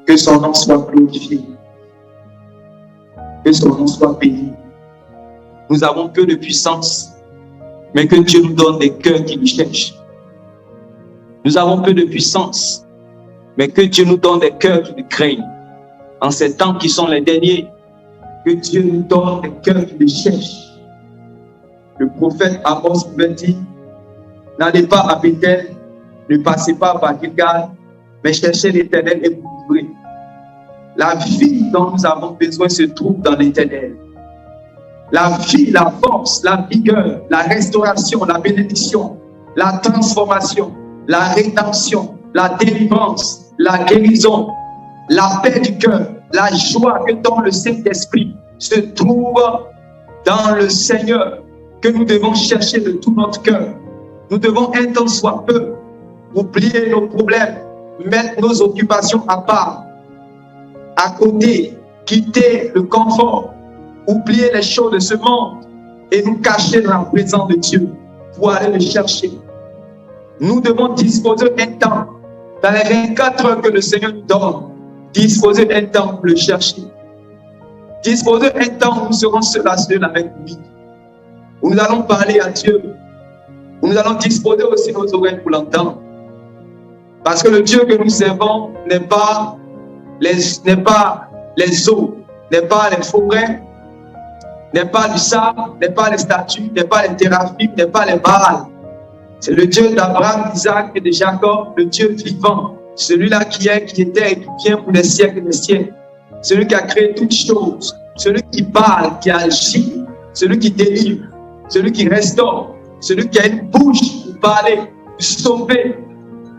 Que son nom soit glorifié. Que son nom soit béni. Nous avons peu de puissance, mais que Dieu nous donne des cœurs qui lui cherchent. Nous avons peu de puissance, mais que Dieu nous donne des cœurs qui lui craignent. En ces temps qui sont les derniers, que Dieu nous donne des cœurs qui lui cherchent. Le prophète Amos pouvait dire, n'allez pas à Bethel, ne passez pas par Gilgal, mais cherchez l'Éternel et vous vivrez. La vie dont nous avons besoin se trouve dans l'Éternel. La vie, la force, la vigueur, la restauration, la bénédiction, la transformation, la rédemption, la délivrance, la guérison, la paix du cœur, la joie que donne le Saint-Esprit se trouve dans le Seigneur, que nous devons chercher de tout notre cœur. Nous devons un temps soit peu oublier nos problèmes, mettre nos occupations à part, à côté, quitter le confort, oublier les choses de ce monde et nous cacher dans la présence de Dieu pour aller le chercher. Nous devons disposer un temps, dans les 24 heures que le Seigneur nous donne, disposer un temps pour le chercher. Disposer un temps où nous serons seuls à seul avec lui, où nous allons parler à Dieu, où nous allons disposer aussi nos oreilles pour l'entendre. Parce que le Dieu que nous servons n'est pas les eaux, n'est pas les forêts, n'est pas du sable, n'est pas les statues, n'est pas les théraphim, n'est pas les Baals. C'est le Dieu d'Abraham, d'Isaac et de Jacob, le Dieu vivant, celui-là qui est, qui était et qui vient pour les siècles et les siècles. Celui qui a créé toutes choses, celui qui parle, qui agit, celui qui délivre, celui qui restaure, celui qui a une bouche pour parler, pour sauver.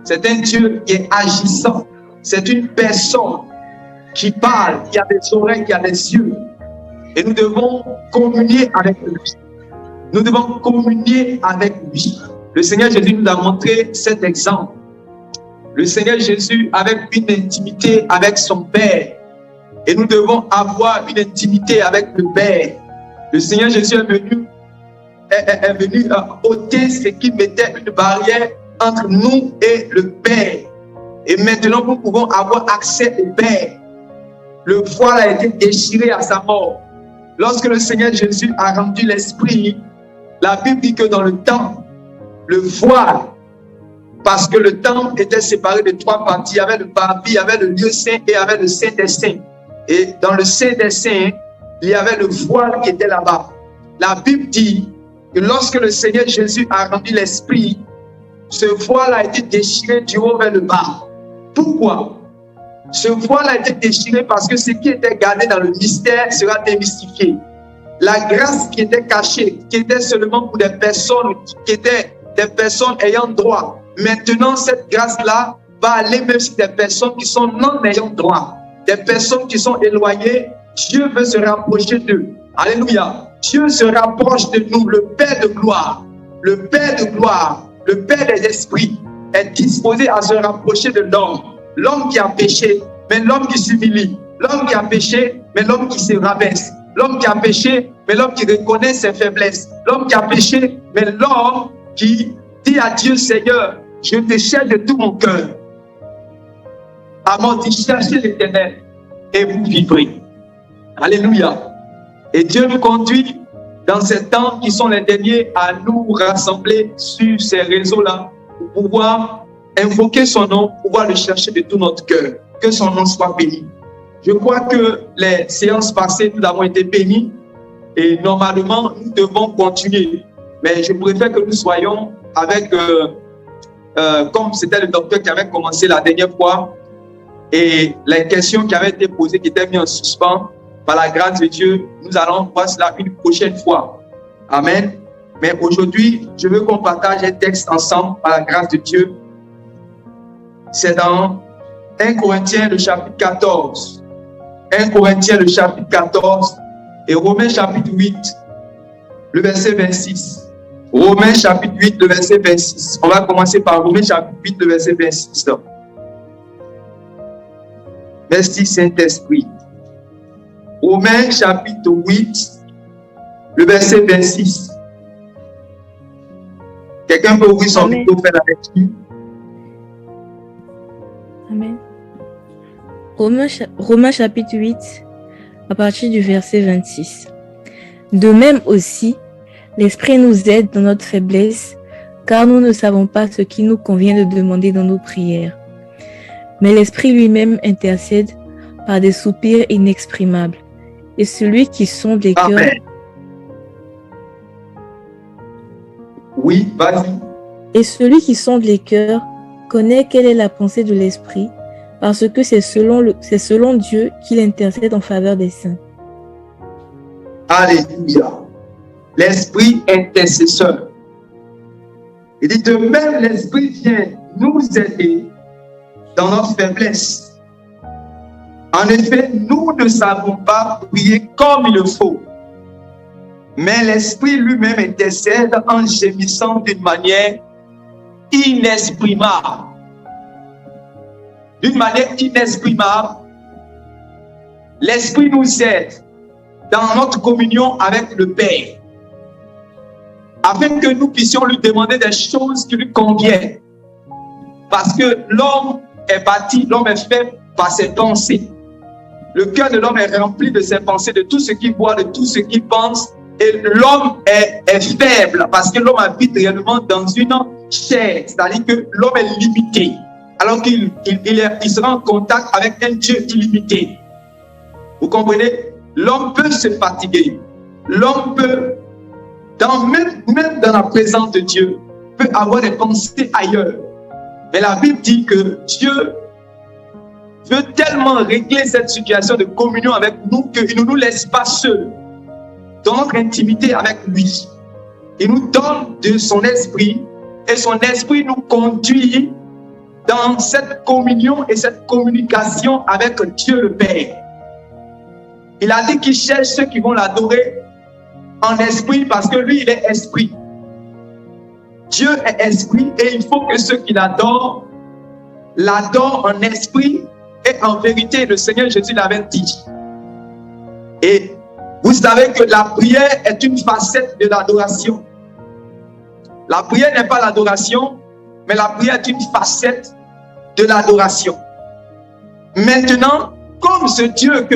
C'est un Dieu qui est agissant. C'est une personne qui parle, qui a des oreilles, qui a des yeux. Et nous devons communier avec lui. Nous devons communier avec lui. Le Seigneur Jésus nous a montré cet exemple. Le Seigneur Jésus avait une intimité avec son Père. Et nous devons avoir une intimité avec le Père. Le Seigneur Jésus est venu ôter ce qui mettait une barrière entre nous et le Père. Et maintenant, nous pouvons avoir accès au Père. Le voile a été déchiré à sa mort. Lorsque le Seigneur Jésus a rendu l'Esprit, la Bible dit que dans le temple, le voile, parce que le temple était séparé de trois parties, il y avait le parvis, il y avait le lieu saint et il y avait le Saint des Saints. Et dans le Saint des Saints, il y avait le voile qui était là-bas. La Bible dit que lorsque le Seigneur Jésus a rendu l'Esprit, ce voile a été déchiré du haut vers le bas. Pourquoi? Ce voile a été déchiré parce que ce qui était gardé dans le mystère sera démystifié. La grâce qui était cachée, qui était seulement pour des personnes qui étaient des personnes ayant droit. Maintenant, cette grâce-là va aller même sur des personnes qui sont non ayant droit. Des personnes qui sont éloignées, Dieu veut se rapprocher d'eux. Alléluia. Dieu se rapproche de nous, le Père de gloire. Le Père de gloire, le Père des esprits est disposé à se rapprocher de l'homme. L'homme qui a péché, mais l'homme qui s'humilie. L'homme qui a péché, mais l'homme qui se rabaisse. L'homme qui a péché, mais l'homme qui reconnaît ses faiblesses. L'homme qui a péché, mais l'homme qui dit à Dieu, Seigneur, je te cherche de tout mon cœur. Amos dit, cherchez l'Éternel et vous vivrez. Alléluia. Et Dieu nous conduit dans ces temps qui sont les derniers à nous rassembler sur ces réseaux-là pour pouvoir invoquer son nom, pouvoir le chercher de tout notre cœur. Que son nom soit béni. Je crois que les séances passées, nous avons été bénis et normalement, nous devons continuer. Mais je préfère que nous soyons avec, comme c'était le docteur qui avait commencé la dernière fois, et les questions qui avaient été posées, qui étaient mises en suspens, par la grâce de Dieu, nous allons voir cela une prochaine fois. Amen. Mais aujourd'hui, je veux qu'on partage un texte ensemble par la grâce de Dieu. C'est dans 1 Corinthiens, le chapitre 14. 1 Corinthiens, le chapitre 14 et Romains, chapitre 8, le verset 26. Romains, chapitre 8, le verset 26. On va commencer par Romains, chapitre 8, le verset 26. Merci, Saint-Esprit. Romains, chapitre 8, le verset 26. Quelqu'un peut ouvrir son micro pour faire la lecture? Amen. Romains chapitre 8, à partir du verset 26. De même aussi, l'Esprit nous aide dans notre faiblesse, car nous ne savons pas ce qu'il nous convient de demander dans nos prières. Mais l'Esprit lui-même intercède par des soupirs inexprimables. Et celui qui sonde les cœurs... Oui, vas-y. Et celui qui sonde les cœurs connaît quelle est la pensée de l'Esprit, parce que c'est selon Dieu qu'il intercède en faveur des saints. Alléluia. L'Esprit intercesseur. Il dit de même, l'Esprit vient nous aider dans notre faiblesse. En effet, nous ne savons pas prier comme il le faut. Mais l'Esprit lui-même intercède en gémissant d'une manière inexprimable. D'une manière inexprimable, l'Esprit nous aide dans notre communion avec le Père, afin que nous puissions lui demander des choses qui lui conviennent. Parce que l'homme est bâti, l'homme est fait par ses pensées. Le cœur de l'homme est rempli de ses pensées, de tout ce qu'il voit, de tout ce qu'il pense. Et l'homme est faible parce que l'homme habite réellement dans une chair, c'est-à-dire que l'homme est limité, alors qu'il sera en contact avec un Dieu illimité. Vous comprenez? L'homme peut se fatiguer. L'homme peut, même dans la présence de Dieu, peut avoir des pensées ailleurs. Mais la Bible dit que Dieu veut tellement régler cette situation de communion avec nous qu'il ne nous laisse pas seuls dans notre intimité avec lui. Il nous donne de son esprit et son esprit nous conduit dans cette communion et cette communication avec Dieu le Père. Il a dit qu'il cherche ceux qui vont l'adorer en esprit parce que lui, il est esprit. Dieu est esprit et il faut que ceux qui l'adorent en esprit et en vérité. Le Seigneur Jésus l'avait dit. Et vous savez que la prière est une facette de l'adoration. La prière n'est pas l'adoration, mais la prière est une facette de l'adoration. Maintenant, comme ce Dieu que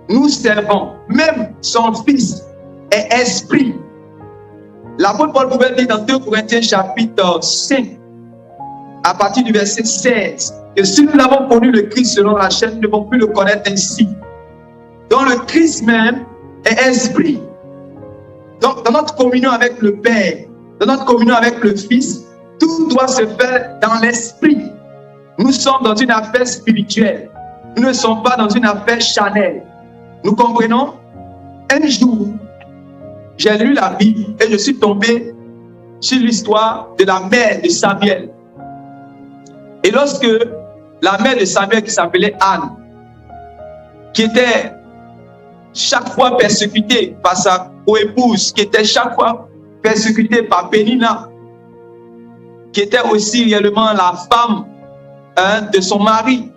nous servons, même son Fils est esprit. L'apôtre Paul pouvait dire dans 2 Corinthiens chapitre 5, à partir du verset 16, que si nous avons connu le Christ selon la chair, nous ne devons plus le connaître ainsi. Donc le Christ même est esprit. Donc dans notre communion avec le Père, dans notre communion avec le Fils, tout doit se faire dans l'esprit. Nous sommes dans une affaire spirituelle. Nous ne sommes pas dans une affaire charnelle. Nous comprenons? Un jour, j'ai lu la Bible et je suis tombé sur l'histoire de la mère de Samuel. Et lorsque la mère de Samuel, qui s'appelait Anne, qui était chaque fois persécutée par sa co-épouse, qui était chaque fois persécutée par Pénina, qui était aussi réellement la femme de son mari,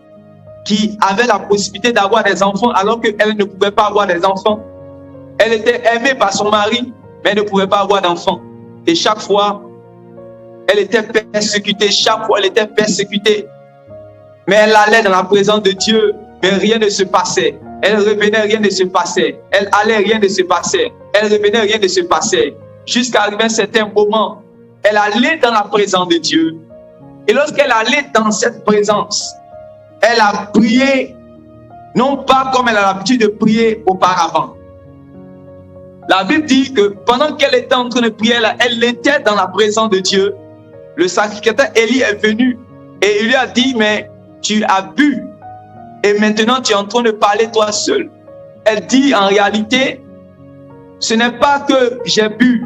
qui avait la possibilité d'avoir des enfants alors qu'elle ne pouvait pas avoir des enfants. Elle était aimée par son mari, mais elle ne pouvait pas avoir d'enfants. Et chaque fois, elle était persécutée. Chaque fois, elle était persécutée. Mais elle allait dans la présence de Dieu, mais rien ne se passait. Elle revenait, rien ne se passait. Elle allait, rien ne se passait. Elle revenait, rien ne se passait. Jusqu'à arriver à un certain moment, elle allait dans la présence de Dieu. Et lorsqu'elle allait dans cette présence, elle a prié, non pas comme elle a l'habitude de prier auparavant. La Bible dit que pendant qu'elle était en train de prier, elle était dans la présence de Dieu. Le sacrificateur Élie est venu et il lui a dit, mais tu as bu et maintenant tu es en train de parler toi seul. Elle dit, en réalité, ce n'est pas que j'ai bu,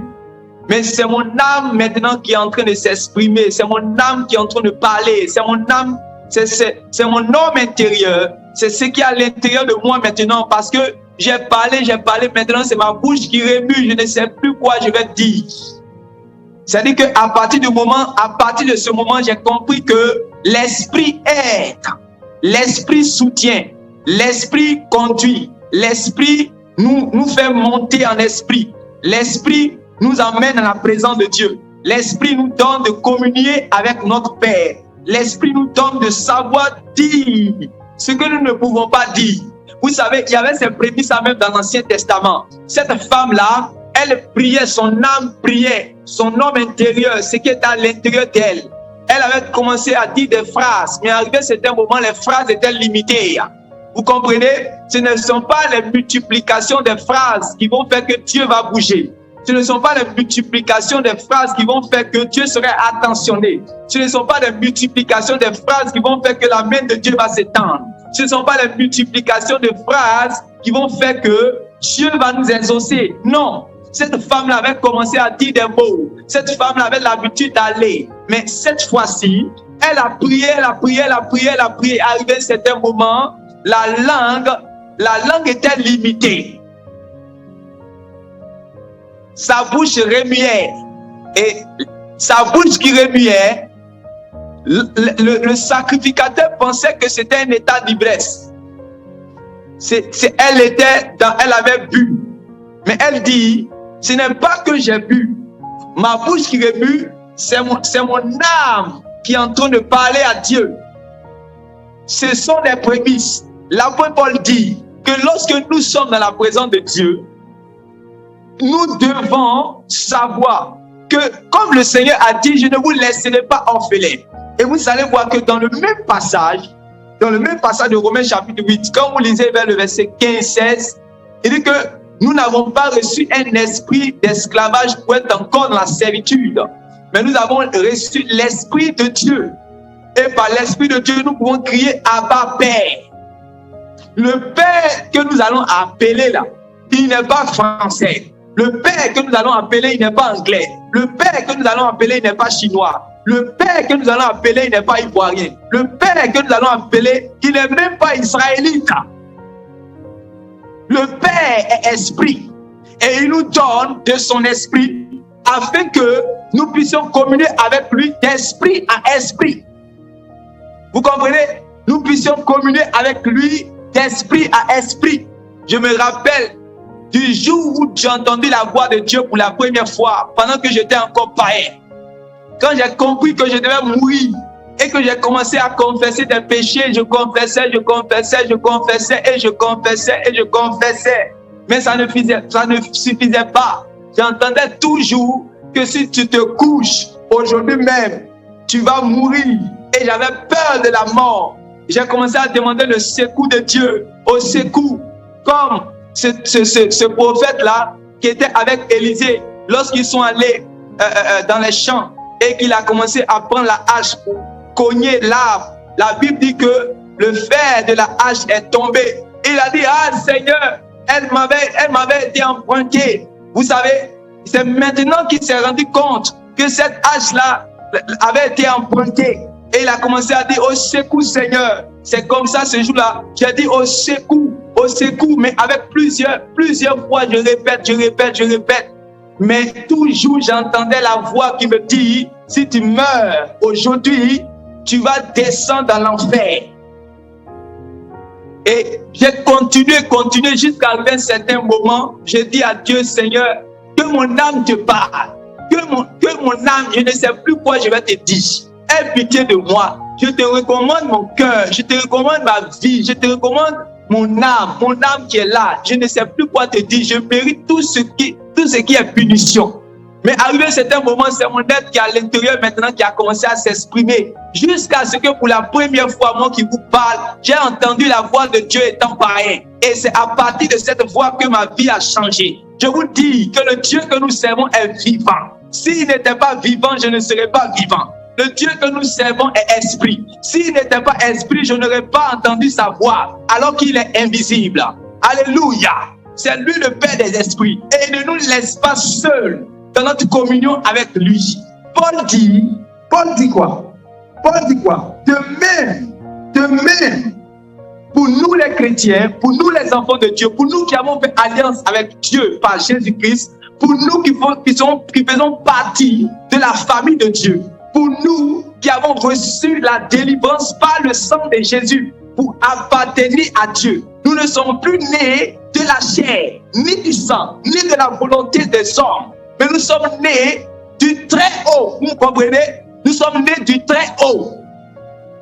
mais c'est mon âme maintenant qui est en train de s'exprimer. C'est mon âme qui est en train de parler. C'est mon âme, c'est mon homme intérieur. C'est ce qui est à l'intérieur de moi maintenant parce que j'ai parlé, maintenant c'est ma bouche qui remue, je ne sais plus quoi je vais dire. C'est-à-dire qu'à partir de ce moment, j'ai compris que l'esprit aide, l'esprit soutient, l'esprit conduit, l'esprit nous fait monter en esprit, l'esprit nous emmène à la présence de Dieu, l'esprit nous donne de communier avec notre Père, l'esprit nous donne de savoir dire ce que nous ne pouvons pas dire. Vous savez, il y avait ces prémices même dans l'Ancien Testament. Cette femme-là, elle priait, son âme priait, son homme intérieur, ce qui est à l'intérieur d'elle. Elle avait commencé à dire des phrases, mais arrivé à un certain moment, les phrases étaient limitées. Vous comprenez? Ce ne sont pas les multiplications des phrases qui vont faire que Dieu va bouger. Ce ne sont pas les multiplications des phrases qui vont faire que Dieu serait attentionné. Ce ne sont pas les multiplications des phrases qui vont faire que la main de Dieu va s'étendre. Ce ne sont pas les multiplications de phrases qui vont faire que Dieu va nous exaucer. Non. Cette femme-là avait commencé à dire des mots. Cette femme-là avait l'habitude d'aller. Mais cette fois-ci, elle a prié, elle a prié, elle a prié, elle a prié. Arrivé à un certain moment, la langue était limitée. Sa bouche remuait. Et sa bouche qui remuait, le sacrificateur pensait que c'était un état d'ivresse. Elle avait bu. Mais elle dit, ce n'est pas que j'ai bu. Ma bouche qui remue, c'est mon âme qui est en train de parler à Dieu. Ce sont des prémices. L'apôtre Paul dit que lorsque nous sommes dans la présence de Dieu, nous devons savoir que, comme le Seigneur a dit, je ne vous laisserai pas orphelins. Et vous allez voir que dans le même passage de Romains chapitre 8, quand vous lisez vers le verset 15-16, il dit que nous n'avons pas reçu un esprit d'esclavage pour être encore dans la servitude, mais nous avons reçu l'esprit de Dieu. Et par l'esprit de Dieu, nous pouvons crier Abba Père. Le Père que nous allons appeler là, il n'est pas français. Le Père que nous allons appeler, il n'est pas anglais. Le Père que nous allons appeler, il n'est pas chinois. Le Père que nous allons appeler, il n'est pas ivoirien. Le Père que nous allons appeler, il n'est même pas israélite. Le Père est esprit. Et il nous donne de son esprit afin que nous puissions communier avec lui d'esprit à esprit. Vous comprenez? Nous puissions communier avec lui d'esprit à esprit. Je me rappelle du jour où j'ai entendu la voix de Dieu pour la première fois, pendant que j'étais encore païen. Quand j'ai compris que je devais mourir et que j'ai commencé à confesser des péchés, je confessais et je confessais. Mais ça ne suffisait pas. J'entendais toujours que si tu te couches aujourd'hui même, tu vas mourir. Et j'avais peur de la mort. J'ai commencé à demander le secours de Dieu, au secours, comme ce prophète-là qui était avec Élisée lorsqu'ils sont allés dans les champs et qu'il a commencé à prendre la hache pour cogner l'arbre. La Bible dit que le fer de la hache est tombé. Il a dit, ah Seigneur, elle m'avait été empruntée. Vous savez, c'est maintenant qu'il s'est rendu compte que cette hache-là avait été empruntée. Et il a commencé à dire, au secours Seigneur. C'est comme ça ce jour-là, j'ai dit au secours, mais avec plusieurs fois, je répète. Mais toujours j'entendais la voix qui me dit, si tu meurs aujourd'hui, tu vas descendre dans l'enfer. Et j'ai continué jusqu'à un certain moment. J'ai dit à Dieu, Seigneur, que mon âme te parle, que mon âme, je ne sais plus quoi je vais te dire. Aie pitié de moi. Je te recommande mon cœur, je te recommande ma vie, je te recommande mon âme qui est là. Je ne sais plus quoi te dire. Je mérite tout ce qui est punition. Mais arrivé à un certain moment, c'est mon être qui est à l'intérieur maintenant qui a commencé à s'exprimer. Jusqu'à ce que pour la première fois, moi qui vous parle, j'ai entendu la voix de Dieu étant païen. Et c'est à partir de cette voix que ma vie a changé. Je vous dis que le Dieu que nous servons est vivant. S'il n'était pas vivant, je ne serais pas vivant. Le Dieu que nous servons est esprit. S'il n'était pas esprit, je n'aurais pas entendu sa voix, alors qu'il est invisible. Alléluia. C'est lui le Père des esprits. Et il ne nous laisse pas seuls dans notre communion avec lui. Paul dit quoi? De même, pour nous les chrétiens, pour nous les enfants de Dieu, pour nous qui avons fait alliance avec Dieu par Jésus-Christ, pour nous qui faisons partie de la famille de Dieu, pour nous qui avons reçu la délivrance par le sang de Jésus, pour appartenir à Dieu. Nous ne sommes plus nés de la chair, ni du sang, ni de la volonté des hommes, mais nous sommes nés du très haut. Vous comprenez? Nous sommes nés du très haut.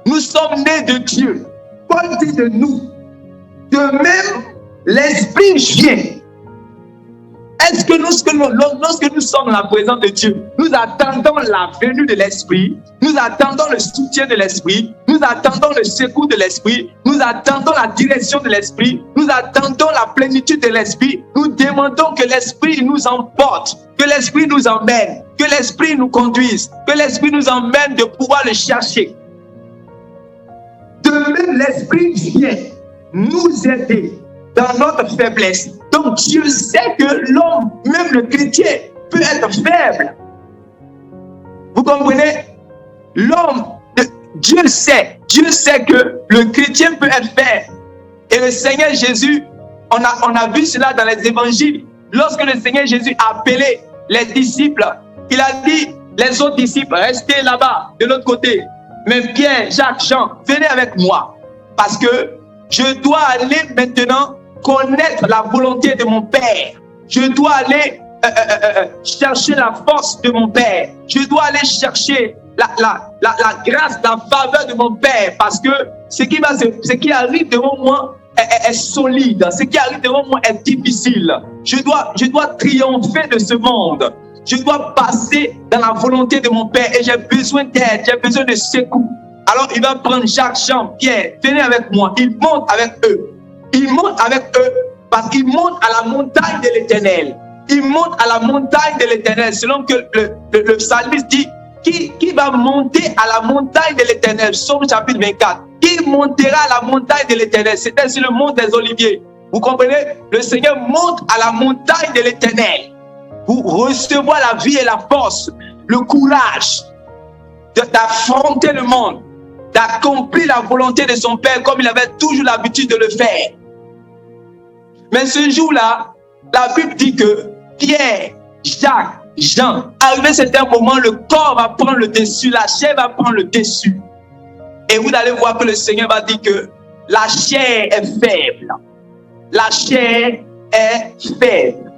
Nous sommes nés de Dieu. Paul dit de nous, de même, l'Esprit vient. Est-ce que lorsque nous sommes dans la présence de Dieu, nous attendons la venue de l'Esprit, nous attendons le soutien de l'Esprit, nous attendons le secours de l'Esprit, nous attendons la direction de l'Esprit, nous attendons la plénitude de l'Esprit, nous demandons que l'Esprit nous emporte, que l'Esprit nous emmène, que l'Esprit nous conduise, que l'Esprit nous emmène de pouvoir le chercher. De même, l'Esprit vient nous aider dans notre faiblesse. Donc Dieu sait que l'homme, même le chrétien, peut être faible. Vous comprenez? L'homme, Dieu sait que le chrétien peut être faible. Et le Seigneur Jésus, on a vu cela dans les évangiles. Lorsque le Seigneur Jésus a appelé les disciples, il a dit, les autres disciples, restez là-bas, de l'autre côté. Mais Pierre, Jacques, Jean, venez avec moi. Parce que je dois aller maintenant connaître la volonté de mon Père. Je dois aller chercher la force de mon Père. Je dois aller chercher la grâce, la faveur de mon Père. Parce que ce qui arrive devant moi est solide. Ce qui arrive devant moi est difficile. Je dois triompher de ce monde. Je dois passer dans la volonté de mon Père et j'ai besoin d'aide, j'ai besoin de secours. Alors il va prendre Jacques, Jean, Pierre, venez avec moi. Il monte avec eux. Il monte avec eux parce qu'il monte à la montagne de l'Éternel. Il monte à la montagne de l'Éternel selon que le psalmiste dit qui va monter à la montagne de l'Éternel. Psaume chapitre 24. Qui montera à la montagne de l'Éternel? C'était sur le mont des Oliviers. Vous comprenez? Le Seigneur monte à la montagne de l'Éternel pour recevoir la vie et la force, le courage d'affronter le monde, d'accomplir la volonté de son Père comme il avait toujours l'habitude de le faire. Mais ce jour-là, la Bible dit que Pierre, Jacques, Jean, arrivé à certain moment, le corps va prendre le dessus, la chair va prendre le dessus. Et vous allez voir que le Seigneur va dire que la chair est faible. La chair est faible.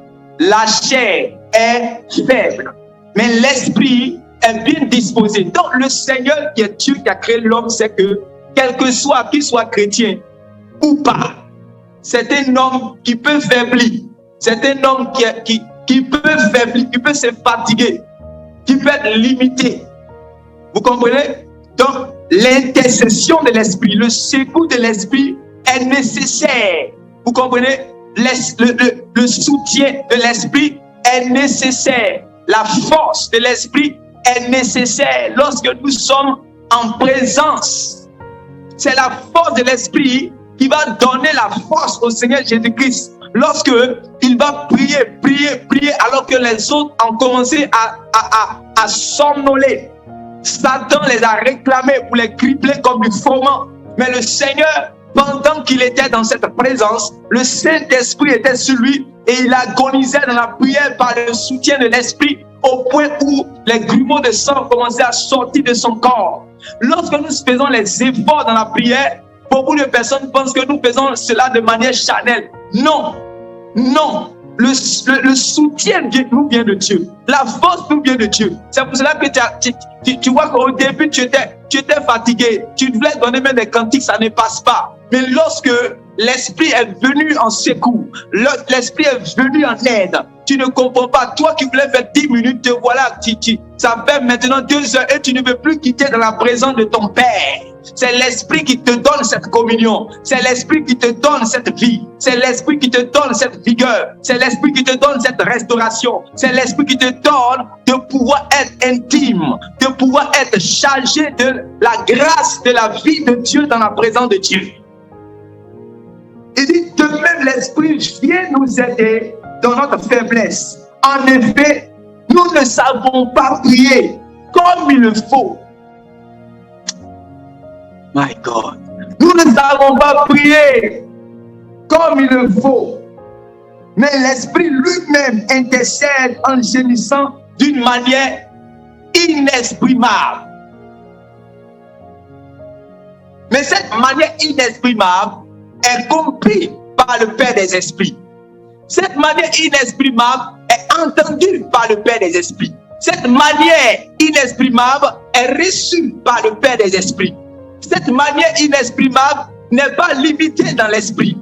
La chair est faible. Mais l'esprit est bien disposé. Donc le Seigneur qui est Dieu qui a créé l'homme sait que quel que soit, qu'il soit chrétien ou pas, c'est un homme qui peut faiblir. C'est un homme qui peut faiblir, qui peut se fatiguer, qui peut être limité. Vous comprenez? Donc l'intercession de l'esprit, le secours de l'esprit est nécessaire. Vous comprenez? Le soutien de l'esprit est nécessaire. La force de l'esprit est nécessaire lorsque nous sommes en présence. C'est la force de l'esprit qui va donner la force au Seigneur Jésus-Christ lorsque il va prier alors que les autres ont commencé à somnoler. Satan les a réclamés pour les cribler comme du froment. Mais le Seigneur, pendant qu'il était dans cette présence, le Saint-Esprit était sur lui et il agonisait dans la prière par le soutien de l'Esprit au point où les grumeaux de sang commençaient à sortir de son corps. Lorsque nous faisons les efforts dans la prière, beaucoup de personnes pensent que nous faisons cela de manière charnelle. Non, non. Le soutien nous vient de Dieu. La force nous vient de Dieu. C'est pour cela que tu vois qu'au début, tu étais fatigué. Tu voulais donner même des cantiques, ça ne passe pas. Mais lorsque l'Esprit est venu en secours, l'Esprit est venu en aide, tu ne comprends pas. Toi qui voulais faire 10 minutes, te voilà, ça fait maintenant 2 heures et tu ne veux plus quitter dans la présence de ton Père. C'est l'Esprit qui te donne cette communion. C'est l'Esprit qui te donne cette vie. C'est l'Esprit qui te donne cette vigueur. C'est l'Esprit qui te donne cette restauration. C'est l'Esprit qui te donne de pouvoir être intime, de pouvoir être chargé de la grâce de la vie de Dieu dans la présence de Dieu. Il dit, de même l'Esprit vient nous aider dans notre faiblesse. En effet, nous ne savons pas prier comme il le faut. My God. Nous ne savons pas prier comme il le faut. Mais l'Esprit lui-même intercède en gémissant d'une manière inexprimable. Mais cette manière inexprimable est comprise par le Père des Esprits. Cette manière inexprimable est entendue par le Père des Esprits. Cette manière inexprimable est reçue par le Père des Esprits. Cette manière inexprimable n'est pas limité dans l'esprit.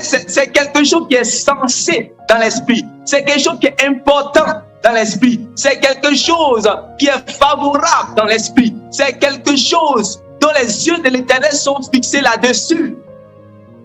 C'est quelque chose qui est censé dans l'esprit. C'est quelque chose qui est important dans l'esprit. C'est quelque chose qui est favorable dans l'esprit. C'est quelque chose dont les yeux de l'Éternel sont fixés là-dessus.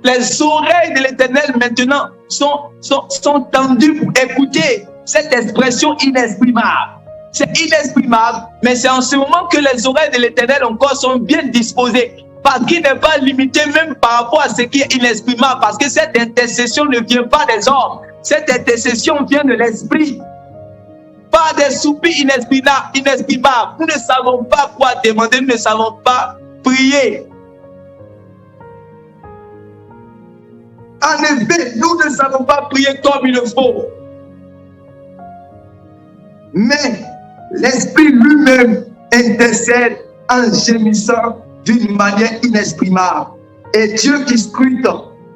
Les oreilles de l'Éternel maintenant sont tendues pour écouter cette expression inexprimable. C'est inexprimable, mais c'est en ce moment que les oreilles de l'Éternel encore sont bien disposées. Parce qu'il n'est pas limité même par rapport à ce qui est inexprimable. Parce que cette intercession ne vient pas des hommes. Cette intercession vient de l'Esprit. Pas des soupirs inexprimables. Nous ne savons pas quoi demander, nous ne savons pas prier. En effet, nous ne savons pas prier comme il le faut. Mais l'Esprit lui-même intercède en gémissant d'une manière inexprimable. Et Dieu qui scrute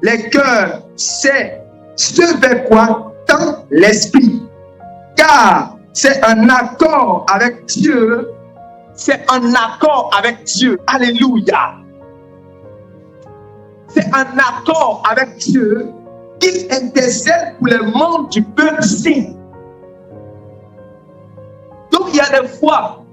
les cœurs sait ce vers quoi tend l'Esprit. Car c'est un accord avec Dieu. C'est un accord avec Dieu. Alléluia. C'est un accord avec Dieu qu'il intercède pour les membres du peuple saint. Donc il y a des fois,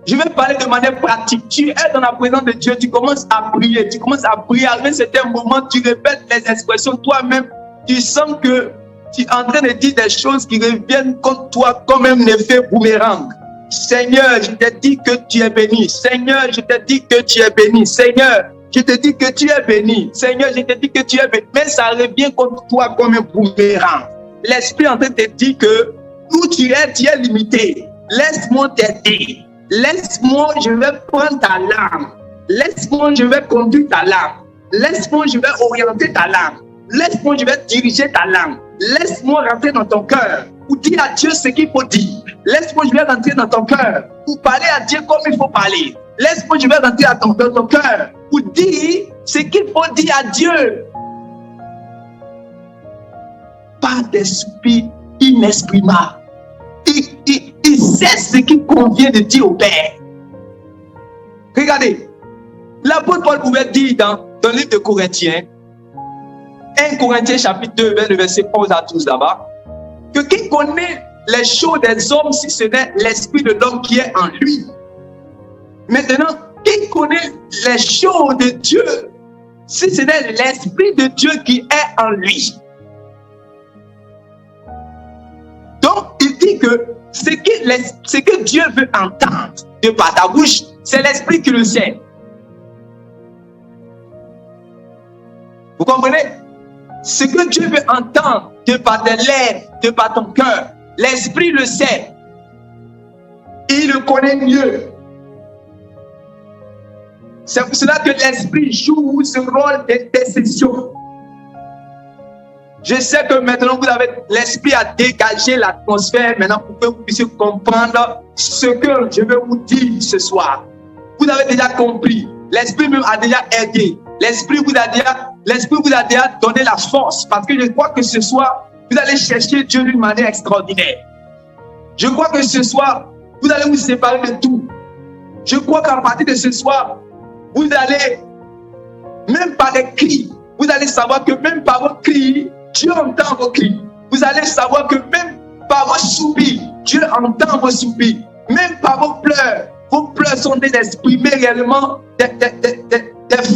je vais parler de manière pratique. Tu es dans la présence de Dieu, tu commences à prier. Tu commences à prier. À un certain moment, tu répètes les expressions toi-même. Tu sens que tu es en train de dire des choses qui reviennent contre toi comme un effet boomerang. Seigneur, je te dis que tu es béni. Seigneur, je te dis que tu es béni. Seigneur, je te dis que tu es béni. Seigneur, je te dis que tu es béni. Mais ça revient contre toi comme un boomerang. L'Esprit est en train de te dire que où tu es limité. Laisse-moi t'aider. Laisse-moi, je vais prendre ta langue. Laisse-moi, je vais conduire ta langue. Laisse-moi, je vais orienter ta langue. Laisse-moi, je vais diriger ta langue. Laisse-moi rentrer dans ton cœur pour dire à Dieu ce qu'il faut dire. Laisse-moi, je vais rentrer dans ton cœur pour parler à Dieu comme il faut parler. Laisse-moi, je vais rentrer dans ton cœur pour dire ce qu'il faut dire à Dieu. Pas des soupirs inexprimables. Il sait ce qu'il convient de dire au Père. Regardez, l'apôtre Paul pouvait dire dans le livre de Corinthiens, 1 Corinthiens chapitre 2, le verset 11 à 12 là-bas, que qui connaît les choses des hommes si ce n'est l'esprit de l'homme qui est en lui. Maintenant, qui connaît les choses de Dieu si ce n'est l'esprit de Dieu qui est en lui. Donc, il dit que ce que Dieu veut entendre de par ta bouche, c'est l'esprit qui le sait. Vous comprenez? Ce que Dieu veut entendre de par tes lèvres, de par ton cœur, l'esprit le sait. Il le connaît mieux. C'est pour cela que l'esprit joue ce rôle d'intercession. Je sais que maintenant vous avez l'esprit à dégager l'atmosphère maintenant pour que vous puissiez comprendre ce que je vais vous dire ce soir. Vous avez déjà compris. L'esprit même a déjà aidé. L'esprit vous a déjà donné la force parce que je crois que ce soir vous allez chercher Dieu d'une manière extraordinaire. Je crois que ce soir vous allez vous séparer de tout. Je crois qu'à partir de ce soir vous allez, même par les cris, vous allez savoir que même par vos cris, Dieu entend vos cris. Vous allez savoir que même par vos soupirs, Dieu entend vos soupirs. Même par vos pleurs sont d'exprimer réellement des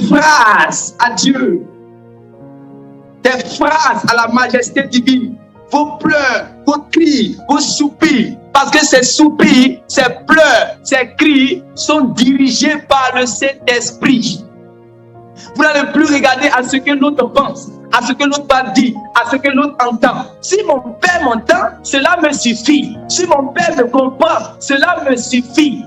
phrases à Dieu. Des phrases à la majesté divine. Vos pleurs, vos cris, vos soupirs. Parce que ces soupirs, ces pleurs, ces cris sont dirigés par le Saint-Esprit. Vous n'allez plus regarder à ce que l'autre pense, à ce que l'autre va dire, à ce que l'autre entend. Si mon Père m'entend, cela me suffit. Si mon Père me comprend, cela me suffit.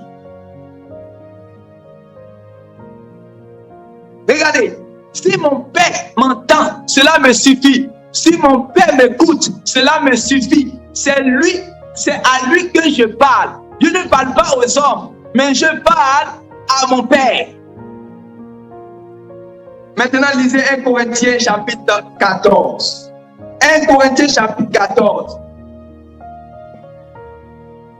Regardez, si mon Père m'entend, cela me suffit. Si mon Père m'écoute, cela me suffit. C'est à lui que je parle. Je ne parle pas aux hommes, mais je parle à mon Père. Maintenant, lisez 1 Corinthiens chapitre 14. 1 Corinthiens chapitre 14.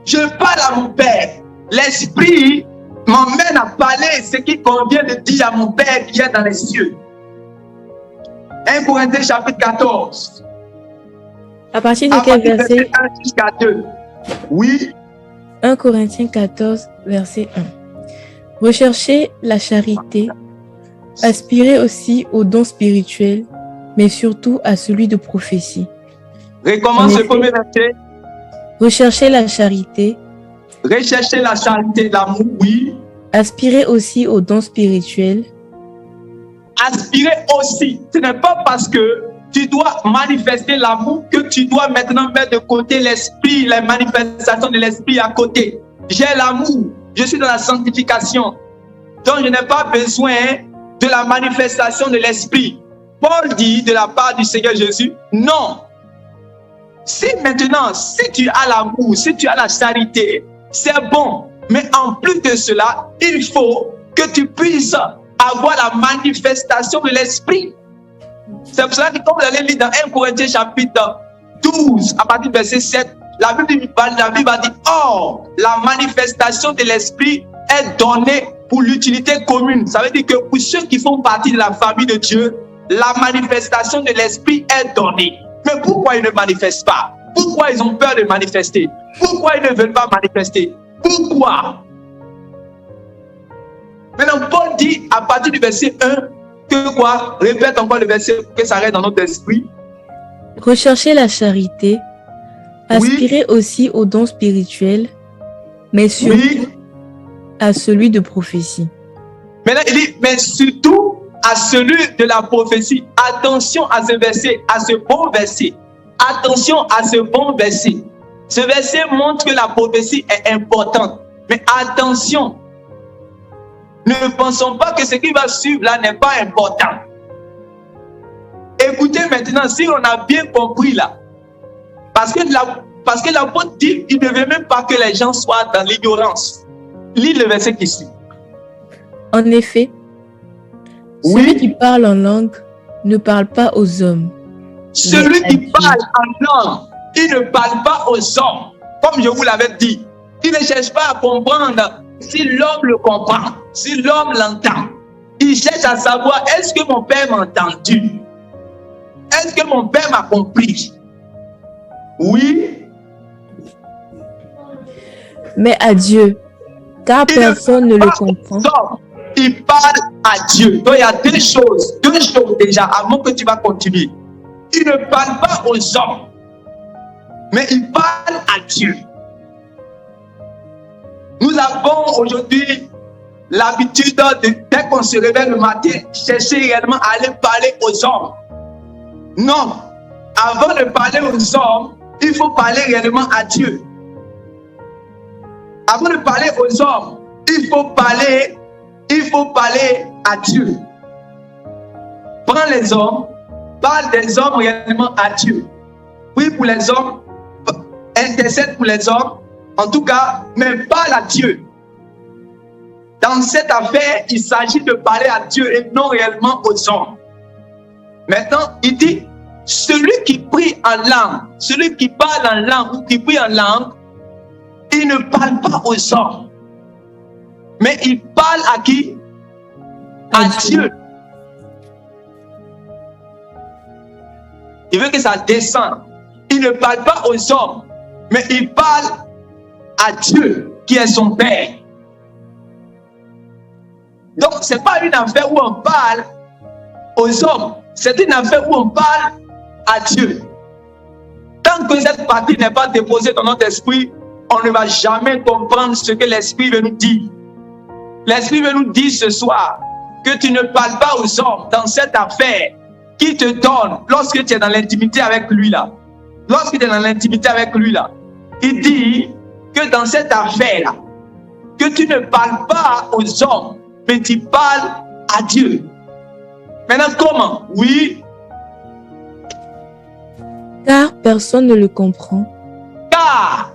Je parle à mon Père. L'Esprit m'emmène à parler ce qui convient de dire à mon Père qui est dans les cieux. 1 Corinthiens chapitre 14. À partir de À quel partir de verset? 1 jusqu'à 2. Oui. 1 Corinthiens 14, verset 1. Recherchez la charité, aspirez aussi aux dons spirituels, mais surtout à celui de prophétie. Recommence En le effet. premier verset. Recherchez la charité, Recherchez la charité, l'amour, oui. aspirez aussi aux dons spirituels, Aspirer aussi. Ce n'est pas parce que tu dois manifester l'amour que tu dois maintenant mettre de côté l'esprit, les manifestations de l'esprit à côté. J'ai l'amour, je suis dans la sanctification. Donc je n'ai pas besoin de la manifestation de l'esprit. Paul dit de la part du Seigneur Jésus, non. Si maintenant, si tu as l'amour, si tu as la charité, c'est bon. Mais en plus de cela, il faut que tu puisses avoir la manifestation de l'esprit. C'est pour cela que quand vous allez lire dans 1 Corinthiens chapitre 12, à partir du verset 7, la Bible va dire, or, la manifestation de l'esprit est donnée pour l'utilité commune. Ça veut dire que pour ceux qui font partie de la famille de Dieu, la manifestation de l'esprit est donnée. Mais pourquoi ils ne manifestent pas? Pourquoi ils ont peur de manifester? Pourquoi ils ne veulent pas manifester? Pourquoi? Maintenant, Paul dit à partir du verset 1 que quoi? Répète encore le verset pour que ça reste dans notre esprit. recherchez la charité, aspirez aussi aux dons spirituels, mais surtout Oui. à celui de prophétie. Maintenant, il dit, mais surtout à celui de la prophétie. Attention à ce verset, à ce bon verset. Attention à ce bon verset. Ce verset montre que la prophétie est importante. Mais attention, ne pensons pas que ce qui va suivre là n'est pas important. Écoutez maintenant, si on a bien compris là, parce que l'apôtre dit, il ne veut même pas que les gens soient dans l'ignorance. Lis le verset qui suit. En effet, celui qui parle en langue ne parle pas aux hommes. Celui qui parle en langue, il ne parle pas aux hommes. Comme je vous l'avais dit, il ne cherche pas à comprendre si l'homme le comprend, si l'homme l'entend. Il cherche à savoir, est-ce que mon père m'a entendu? Est-ce que mon père m'a compris? Oui. Mais à Dieu, car personne ne le comprend. Il parle à Dieu. Donc il y a deux choses déjà, avant que tu vas continuer. Il ne parle pas aux hommes, mais il parle à Dieu. Nous avons aujourd'hui l'habitude de, dès qu'on se réveille le matin, chercher réellement à aller parler aux hommes. Non, avant de parler aux hommes, il faut parler réellement à Dieu. Avant de parler aux hommes, il faut parler à Dieu. Prends les hommes, parle des hommes réellement à Dieu. Oui, pour les hommes, intercède pour les hommes, en tout cas, mais parle à Dieu. Dans cette affaire, il s'agit de parler à Dieu et non réellement aux hommes. Maintenant, il dit, celui qui prie en langue, celui qui parle en langue ou qui prie en langue, il ne parle pas aux hommes. Mais il parle à qui? À Dieu. Il veut que ça descende. Il ne parle pas aux hommes, mais il parle à Dieu qui est son Père. Donc, ce n'est pas une affaire où on parle aux hommes, c'est une affaire où on parle à Dieu. Tant que cette partie n'est pas déposée dans notre esprit, on ne va jamais comprendre ce que l'Esprit veut nous dire. L'Esprit veut nous dire ce soir que tu ne parles pas aux hommes dans cette affaire qui te donne lorsque tu es dans l'intimité avec lui là. Lorsque tu es dans l'intimité avec lui là, il dit que dans cette affaire là, que tu ne parles pas aux hommes, mais tu parles à Dieu. Maintenant, comment? Oui. Car personne ne le comprend. Car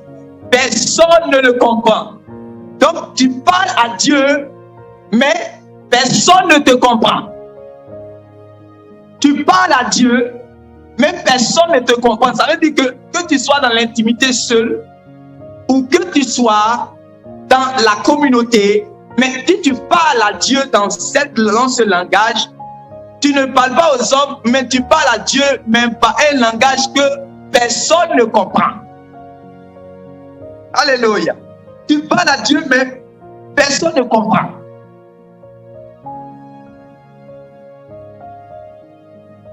personne ne le comprend. Donc, tu parles à Dieu, mais personne ne te comprend. Tu parles à Dieu, mais personne ne te comprend. Ça veut dire que tu sois dans l'intimité seul, ou que tu sois dans la communauté, mais si tu parles à Dieu dans ce langage, tu Tu ne parles pas aux hommes, mais tu parles à Dieu, même par un langage que personne ne comprend. Alléluia. Tu parles à Dieu, mais personne ne comprend.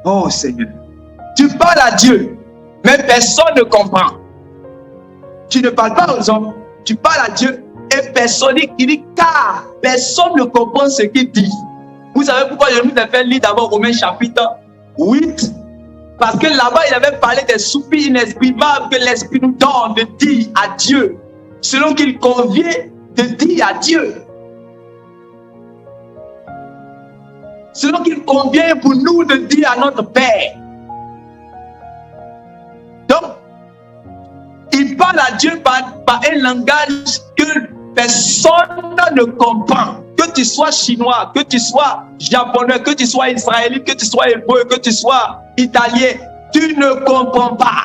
Oh Seigneur. Tu parles à Dieu, mais personne ne comprend. Tu ne parles pas aux hommes, tu parles à Dieu et personne il dit car personne ne comprend ce qu'il dit. Vous savez pourquoi je nous ai fait lire d'abord Romains chapitre 8? Parce que là-bas, il avait parlé des soupirs inexprimables que l'Esprit nous donne de dire à Dieu, selon qu'il convient de dire à Dieu. Selon qu'il convient pour nous de dire à notre Père. Donc, il parle à Dieu par un langage que personne ne comprend. Que tu sois chinois, que tu sois japonais, que tu sois israélite, que tu sois hébreu, que tu sois italien, tu ne comprends pas.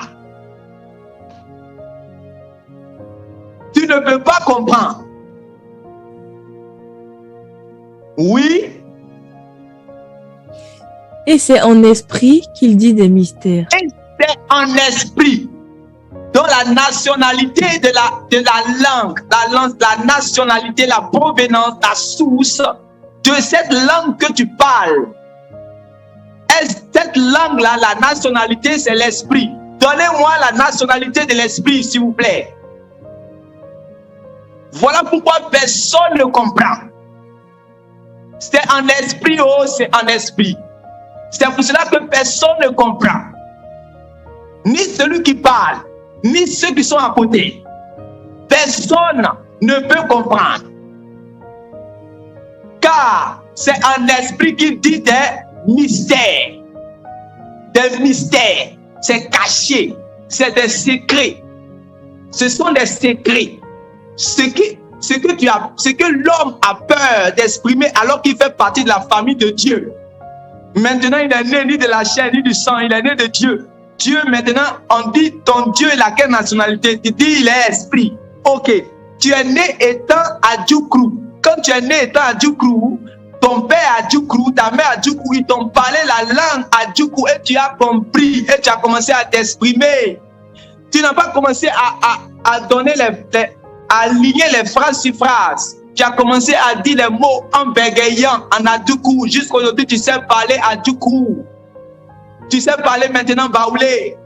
Tu ne peux pas comprendre. Oui. Et c'est en esprit qu'il dit des mystères. Et c'est en esprit. Donc la nationalité de la langue, la nationalité, la provenance, la source de cette langue que tu parles. Et cette langue-là, la nationalité, c'est l'esprit. Donnez-moi la nationalité de l'esprit, s'il vous plaît. Voilà pourquoi personne ne comprend. C'est en esprit, oh, c'est en esprit. C'est pour cela que personne ne comprend. Ni celui qui parle, ni ceux qui sont à côté. Personne ne peut comprendre. Car c'est en esprit qu'il dit des mystères. Des mystères. C'est caché. C'est des secrets. Ce sont des secrets. Ce que l'homme a peur d'exprimer alors qu'il fait partie de la famille de Dieu. Maintenant, il est né ni de la chair ni du sang, il est né de Dieu. Dieu, maintenant, on dit ton Dieu est laquelle nationalité? Tu dis il est esprit. Ok. Tu es né étant à Djoukrou. Quand tu es né étant à Djoukrou, ton père à Djoukrou, ta mère à Djoukrou, ils t'ont parlé la langue à Djoukrou et tu as compris et tu as commencé à t'exprimer. Tu n'as pas commencé à donner à aligner les phrases sur phrases. Tu as commencé à dire les mots en bégayant, en adjoukrou. Jusqu'aujourd'hui, tu sais parler adjoukrou. Tu sais parler maintenant baoulé.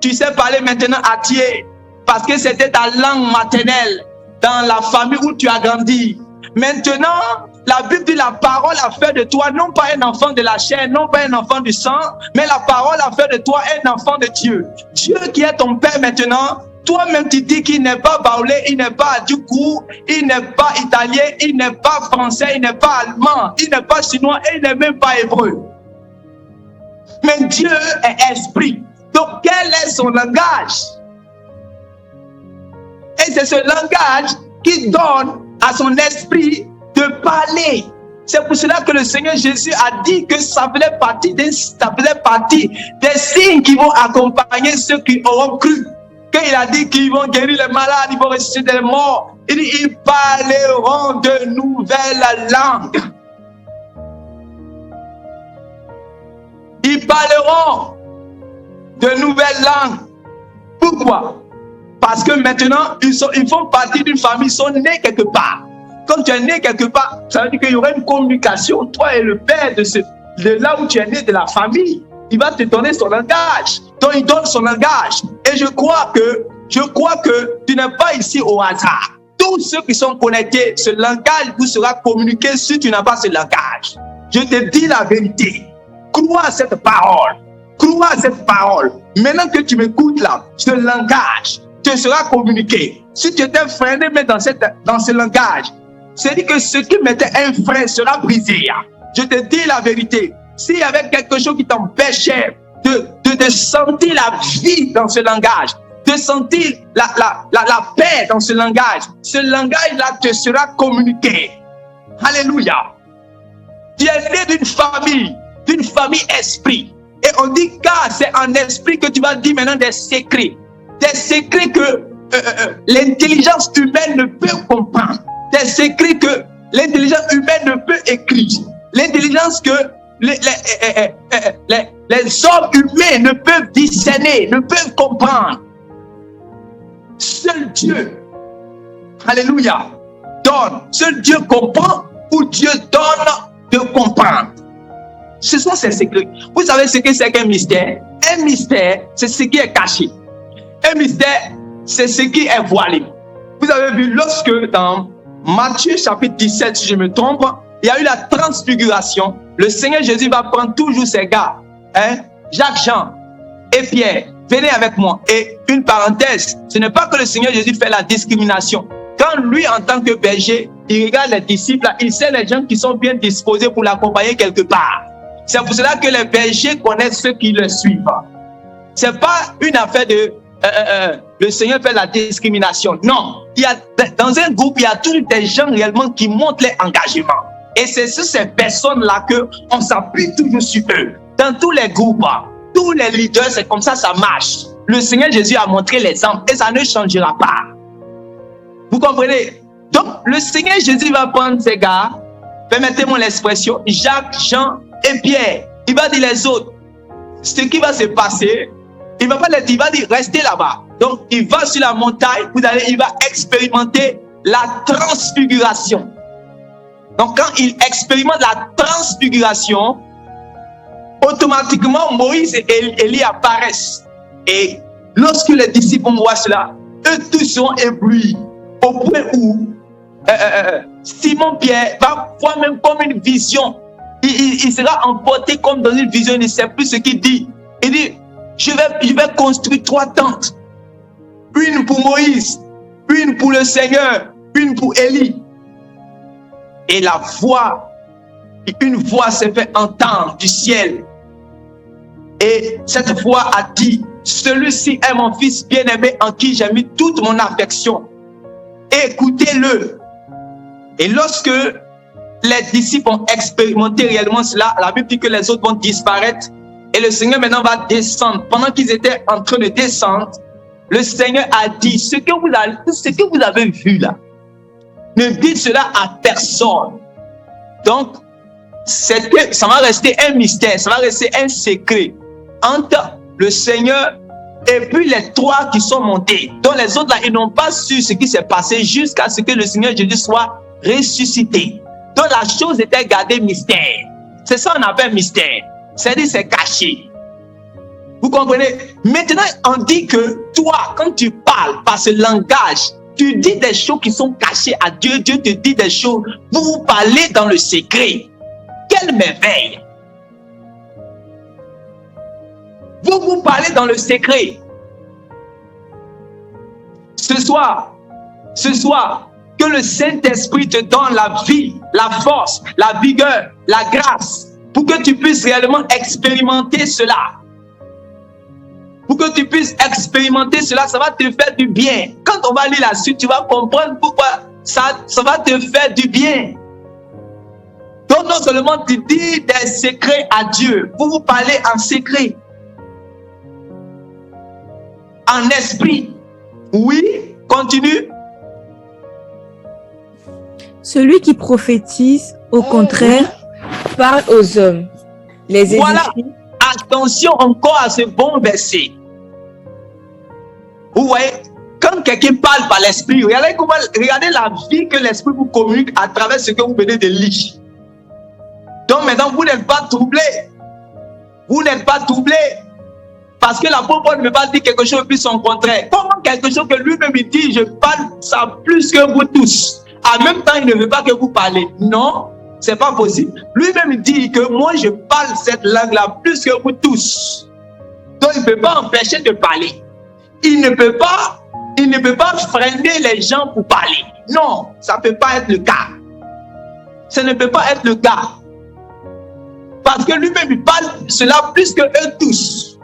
Tu sais parler maintenant atié. Parce que c'était ta langue maternelle dans la famille où tu as grandi. Maintenant, la Bible dit la parole a fait de toi non pas un enfant de la chair, non pas un enfant du sang, mais la parole a fait de toi un enfant de Dieu. Dieu qui est ton Père maintenant, toi-même tu dis qu'il n'est pas baoulé, il n'est pas adjoukrou, il n'est pas italien, il n'est pas français, il n'est pas allemand, il n'est pas chinois et il n'est même pas hébreu. Mais Dieu est esprit. Donc quel est son langage? Et c'est ce langage qui donne à son esprit de parler. C'est pour cela que le Seigneur Jésus a dit que ça faisait partie des signes qui vont accompagner ceux qui auront cru. Quand il a dit qu'ils vont guérir les malades, ils vont ressusciter les morts, il dit ils parleront de nouvelles langues. Ils parleront de nouvelles langues. Pourquoi? Parce que maintenant, ils font partie d'une famille, ils sont nés quelque part. Quand tu es né quelque part, ça veut dire qu'il y aura une communication, toi et le père de là où tu es né, de la famille. Il va te donner son langage. Donc il donne son langage. Et je crois que tu n'es pas ici au hasard. Tous ceux qui sont connectés, ce langage vous sera communiqué si tu n'as pas ce langage. Je te dis la vérité. Crois à cette parole. Crois à cette parole. Maintenant que tu m'écoutes là, ce langage te sera communiqué. Si tu étais freiné mais dans ce langage, c'est-à-dire que ce qui mettait un frein sera brisé. Je te dis la vérité. S'il y avait quelque chose qui t'empêchait de sentir la vie dans ce langage, de sentir la paix dans ce langage-là te sera communiqué. Alléluia. Tu es né d'une famille esprit. Et on dit car c'est en esprit que tu vas dire maintenant des secrets que l'intelligence humaine ne peut comprendre, des secrets que l'intelligence humaine ne peut écrire, l'intelligence que les hommes humains ne peuvent discerner, ne peuvent comprendre. Seul Dieu, alléluia, donne. Seul Dieu comprend ou Dieu donne de comprendre. Ce sont ces secrets. Vous savez ce que c'est qu'un mystère? Un mystère, c'est ce qui est caché. Un mystère, c'est ce qui est voilé. Vous avez vu, lorsque dans Matthieu chapitre 17, si je me trompe, il y a eu la transfiguration. Le Seigneur Jésus va prendre toujours ses gars, Jacques, Jean et Pierre. Venez avec moi. Et une parenthèse, ce n'est pas que le Seigneur Jésus fait la discrimination. Quand lui, en tant que berger, il regarde les disciples, il sait les gens qui sont bien disposés pour l'accompagner quelque part. C'est pour cela que les bergers connaissent ceux qui le suivent. Ce n'est pas une affaire de le Seigneur fait la discrimination. Non, il y a, dans un groupe, il y a toujours des gens réellement qui montrent leur engagement. Et c'est sur ces personnes-là qu'on s'appuie toujours sur eux. Dans tous les groupes, tous les leaders, c'est comme ça marche. Le Seigneur Jésus a montré l'exemple et ça ne changera pas. Vous comprenez? Donc, le Seigneur Jésus va prendre ces gars, permettez-moi l'expression, Jacques, Jean et Pierre. Il va dire les autres, ce qui va se passer, il ne va pas les dire, il va dire restez là-bas. Donc, il va sur la montagne, il va expérimenter la transfiguration. Donc, quand il expérimente la transfiguration, automatiquement, Moïse et Élie apparaissent. Et lorsque les disciples voient cela, eux tous sont éblouis. Au point où Simon-Pierre va voir même comme une vision. Il sera emporté comme dans une vision, il ne sait plus ce qu'il dit. Il dit, je vais construire 3 tentes. Une pour Moïse, une pour le Seigneur, une pour Élie. Et une voix s'est fait entendre du ciel. Et cette voix a dit, celui-ci est mon fils bien-aimé en qui j'ai mis toute mon affection. Écoutez-le. Et lorsque les disciples ont expérimenté réellement cela, la Bible dit que les autres vont disparaître et le Seigneur maintenant va descendre. Pendant qu'ils étaient en train de descendre, le Seigneur a dit, ce que vous avez vu là, ne dites cela à personne. Donc, ça va rester un mystère, ça va rester un secret entre le Seigneur et puis les 3 qui sont montés. Donc les autres là, ils n'ont pas su ce qui s'est passé jusqu'à ce que le Seigneur Jésus soit ressuscité. Donc la chose était gardée mystère. C'est ça qu'on appelle mystère. C'est-à-dire c'est caché. Vous comprenez? Maintenant, on dit que toi, quand tu parles par ce langage, tu dis des choses qui sont cachées à Dieu. Dieu te dit des choses. Vous parlez dans le secret. Quelle merveille! Vous parlez dans le secret. Ce soir, que le Saint-Esprit te donne la vie, la force, la vigueur, la grâce, pour que tu puisses réellement expérimenter cela. Pour que tu puisses expérimenter cela, ça va te faire du bien. Quand on va lire la suite, tu vas comprendre pourquoi ça va te faire du bien. Donc non seulement tu dis des secrets à Dieu, vous parlez en secret. En esprit. Oui, continue. Celui qui prophétise, au contraire, parle aux hommes. Les édifie. Voilà. Attention encore à ce bon verset. Vous voyez, quand quelqu'un parle par l'esprit, regardez la vie que l'esprit vous communique à travers ce que vous venez de lire. Donc maintenant, vous n'êtes pas troublé. Vous n'êtes pas troublé. Parce que l'apôtre Paul ne peut pas dire quelque chose plus son contraire. Comment quelque chose que lui-même dit, je parle ça plus que vous tous. En même temps, il ne veut pas que vous parlez. Non, c'est pas possible. Lui-même dit que moi, je parle cette langue-là plus que vous tous. Donc, il ne peut pas empêcher de parler. Il ne peut pas freiner les gens pour parler. Non, ça ne peut pas être le cas. Ça ne peut pas être le cas. Parce que lui-même, il parle cela plus que eux tous.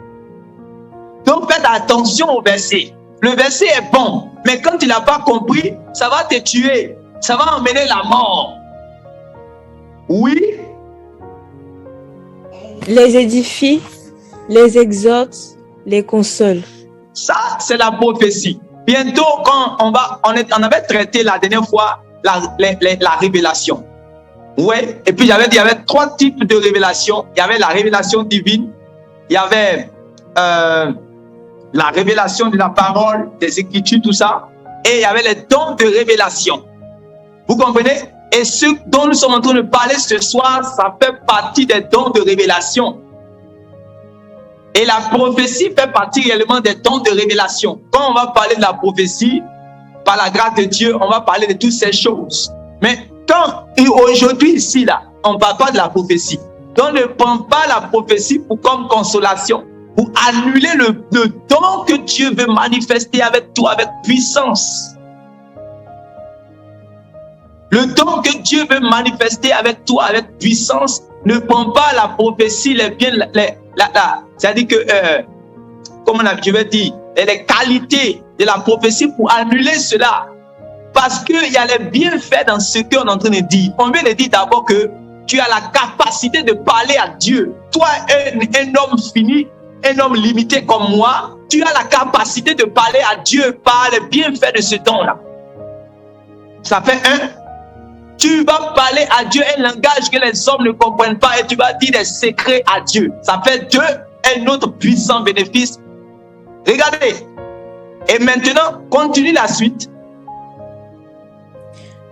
Donc, faites attention au verset. Le verset est bon, mais quand tu n'as pas compris, ça va te tuer. Ça va emmener la mort. Oui. Les édifie, les exhorte, les console. Ça, c'est la prophétie. Bientôt, quand on avait traité la dernière fois la révélation. Ouais, et puis il y avait trois types de révélations. Il y avait la révélation divine, il y avait la révélation de la parole, des Écritures, tout ça, et il y avait les dons de révélation. Vous comprenez? Et ce dont nous sommes en train de parler ce soir, ça fait partie des dons de révélation. Et la prophétie fait partie réellement des dons de révélation. Quand on va parler de la prophétie, par la grâce de Dieu, on va parler de toutes ces choses. Mais quand aujourd'hui ici, là, on ne parle pas de la prophétie. Donc ne prends pas la prophétie comme consolation, pour annuler le don que Dieu veut manifester avec toi, avec puissance. Le don que Dieu veut manifester avec toi, avec puissance, ne prends pas la prophétie, c'est-à-dire que, comme je vais dire, les qualités de la prophétie pour annuler cela. Parce qu'il y a les bienfaits dans ce qu'on est en train de dire. On vient de dire d'abord que tu as la capacité de parler à Dieu. Toi, un homme fini, un homme limité comme moi, tu as la capacité de parler à Dieu par les bienfaits de ce don-là. Ça fait un. Tu vas parler à Dieu un langage que les hommes ne comprennent pas et tu vas dire des secrets à Dieu. Ça fait deux, un autre puissant bénéfice. Regardez. Et maintenant, continue la suite.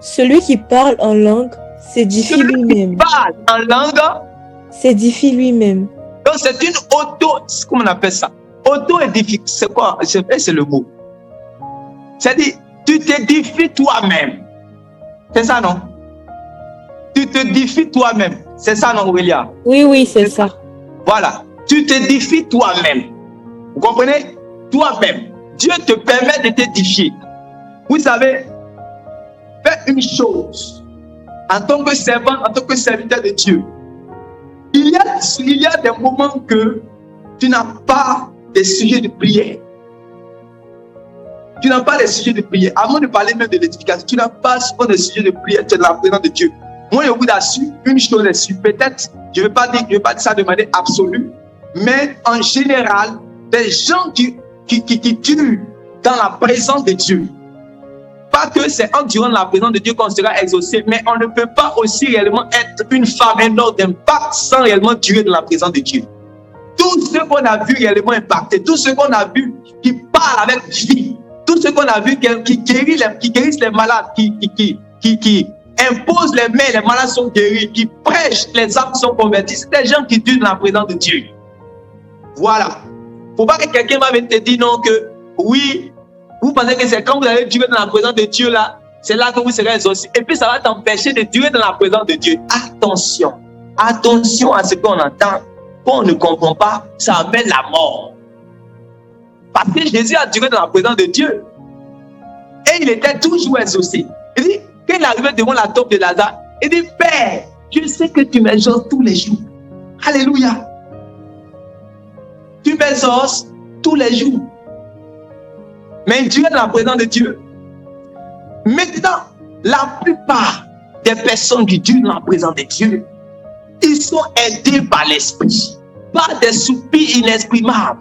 Celui qui parle en langue s'édifie lui-même. Celui qui parle en langue s'édifie lui-même. Donc c'est une comment on appelle ça? Auto-édification. C'est quoi? C'est le mot. C'est-à-dire, tu t'édifies toi-même. C'est ça, non? Tu t'édifies toi-même. C'est ça, non, Aurélia? Oui, c'est ça. Voilà. Tu t'édifies toi-même. Vous comprenez? Toi-même. Dieu te permet de t'édifier. Vous savez, fais une chose. En tant que servant, en tant que serviteur de Dieu, il y a des moments que tu n'as pas des sujets de prière. Tu n'as pas des sujets de prière. Avant de parler même de l'édification, tu n'as pas souvent des sujets de prière. Tu es dans la présence de Dieu. Moi, je vous assure, une chose est sûre. Peut-être, je ne vais pas dire ça de manière absolue, mais en général, des gens qui durent dans la présence de Dieu. Pas que c'est en durant la présence de Dieu qu'on sera exaucé, mais on ne peut pas aussi réellement être une femme, un homme d'impact sans réellement durer dans la présence de Dieu. Tout ce qu'on a vu réellement impacté, tout ce qu'on a vu qui parle avec vie, tout ce qu'on a vu qui guérissent les malades, qui imposent les mains, les malades sont guéris, qui prêchent, les âmes sont converties, c'est des gens qui durent dans la présence de Dieu. Voilà. Il ne faut pas que quelqu'un va venir te dire non que oui, vous pensez que c'est quand vous allez durer dans la présence de Dieu là, c'est là que vous serez exaucés. Et puis ça va t'empêcher de durer dans la présence de Dieu. Attention. Attention à ce qu'on entend. Qu'on ne comprend pas, ça amène la mort. Parce que Jésus a duré dans la présence de Dieu. Et il était toujours exaucé. Il dit, quand il arrivait devant la tombe de Lazare, il dit, Père, je sais que tu m'exauces tous les jours. Alléluia. Tu m'exauces tous les jours. Mais Dieu est dans la présence de Dieu. Maintenant, la plupart des personnes qui durent dans la présence de Dieu, ils sont aidés par l'Esprit, par des soupirs inexprimables.